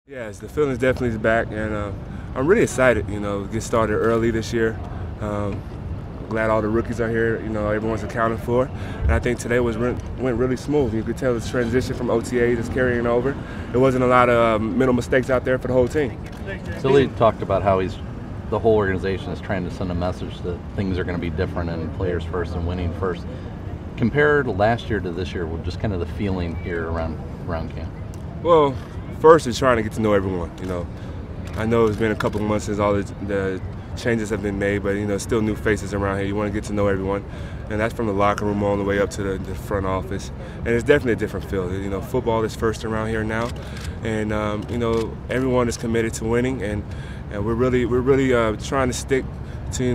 Yes, the feeling's definitely back, and I'm really excited. Get started early this year. Glad all the rookies are here. Everyone's accounted for, and I think today went really smooth. You could tell the transition from OTA is carrying over. There wasn't a lot of mental mistakes out there for the whole team. Tilly talked about how the whole organization is trying to send a message that things are going to be different and players first and winning first. Compared last year to this year, just kind of the feeling here around camp. Well, first is trying to get to know everyone. I know it's been a couple of months since all the changes have been made, but still new faces around here. You want to get to know everyone, and that's from the locker room all the way up to the front office. And it's definitely a different feel. Football is first around here now, and everyone is committed to winning, and we're really trying to stick to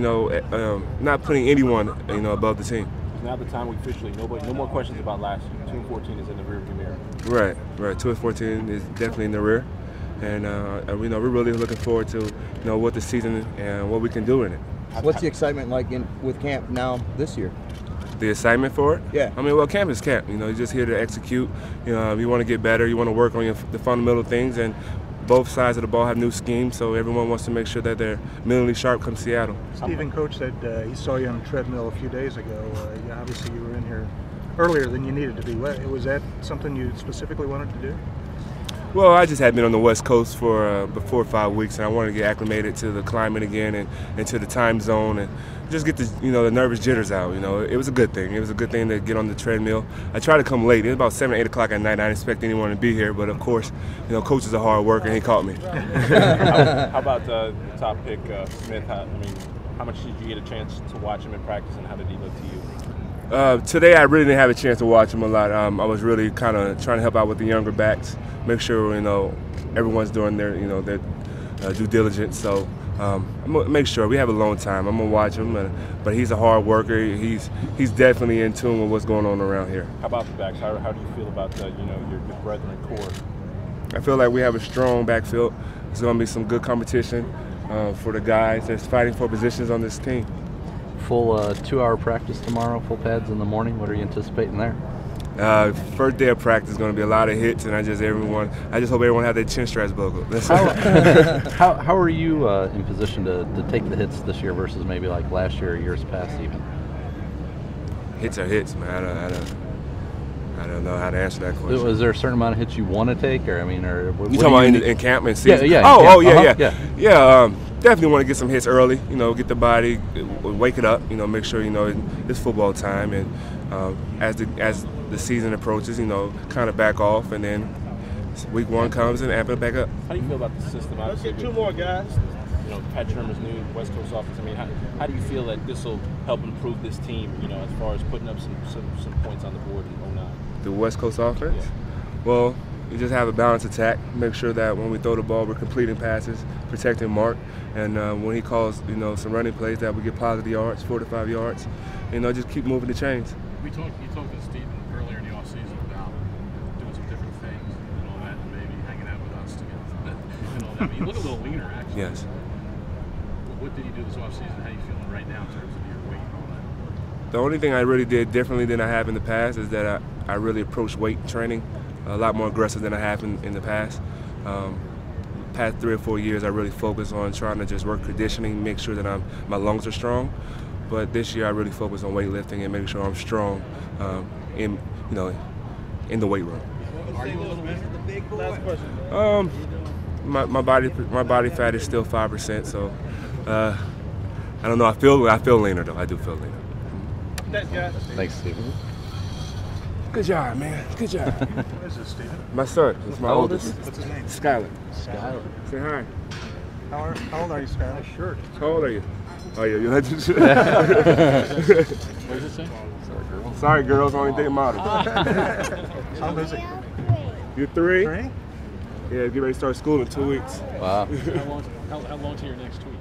not putting anyone above the team. Now the time we officially no more questions about last year. 2-14 is in the rearview mirror. Right. 2-14 is definitely in the rear, and we're really looking forward to what the season and what we can do in it. What's the excitement like with camp now this year? The excitement for it? Yeah. Camp is camp. You're just here to execute. You want to get better. You want to work on the fundamental things, and both sides of the ball have new schemes, so everyone wants to make sure that they're mentally sharp come Seattle. Stephen, Coach said he saw you on the treadmill a few days ago. Obviously, you were in here earlier than you needed to be. Was that something you specifically wanted to do? Well, I just had been on the West Coast for 4 or 5 weeks, and I wanted to get acclimated to the climate again and to the time zone and just get the nervous jitters out. It was a good thing. It was a good thing to get on the treadmill. I tried to come late. It was about 7 or 8 o'clock at night. I didn't expect anyone to be here, but of course, Coach is a hard worker, and he caught me. How about the top pick, Smith? How much did you get a chance to watch him in practice, and how did he look to you? Today I really didn't have a chance to watch him a lot. I was really kind of trying to help out with the younger backs, make sure everyone's doing their their due diligence. So I'm gonna make sure we have a long time. I'm gonna watch him, but he's a hard worker. He's definitely in tune with what's going on around here. How about the backs? How do you feel about your brethren core? I feel like we have a strong backfield. There's gonna be some good competition for the guys that's fighting for positions on this team. Full 2-hour practice tomorrow, full pads in the morning. What are you anticipating there? First day of practice is going to be a lot of hits, and I just hope everyone has their chin straps buckled. How are you in position to take the hits this year versus maybe like last year or years past even? Hits are hits, man. I don't know how to answer that question. Is there a certain amount of hits you want to take, or you talking about in camp and season? Yeah. Definitely want to get some hits early. Get the body, wake it up. Make sure it's football time, and as the season approaches, kind of back off, and then week 1 comes and amp it back up. How do you feel about the system? Let's get 2 more guys. Pat Shermer's new West Coast office. How do you feel that this will help improve this team? As far as putting up some points on the board in 09. The West Coast offense? Yeah. Well, you just have a balanced attack. Make sure that when we throw the ball, we're completing passes, protecting Mark, and when he calls, some running plays, that we get positive yards, 4 to 5 yards. Just keep moving the chains. You talked to Stephen earlier in the offseason about doing some different things and all that, and maybe hanging out with us together and all that. But you look a little leaner, actually. Yes. What did you do this offseason? How are you feeling right now in terms of your weight and all that? The only thing I really did differently than I have in the past is that I really approached weight training a lot more aggressive than I have in the past. Past 3 or 4 years, I really focused on trying to just work conditioning, make sure that my lungs are strong. But this year, I really focused on weightlifting and making sure I'm strong in the weight room. Are you a little bit? Last question. My body fat is still 5%, so I don't know. I feel leaner though. I do feel leaner. Thanks, guys. Thanks, Stephen. Good job, man. Good job. What is this, Stephen? My son. It's my oldest. What's his name? Skyler. Skyler. Say hi. How old are you, Skyler? Sure. How old are you? Oh yeah, you like to. What does it say? Sorry, girls. Only date model. How is it? You 3? 3? Yeah, get ready to start school in 2 weeks. Wow. How long to your next tweet?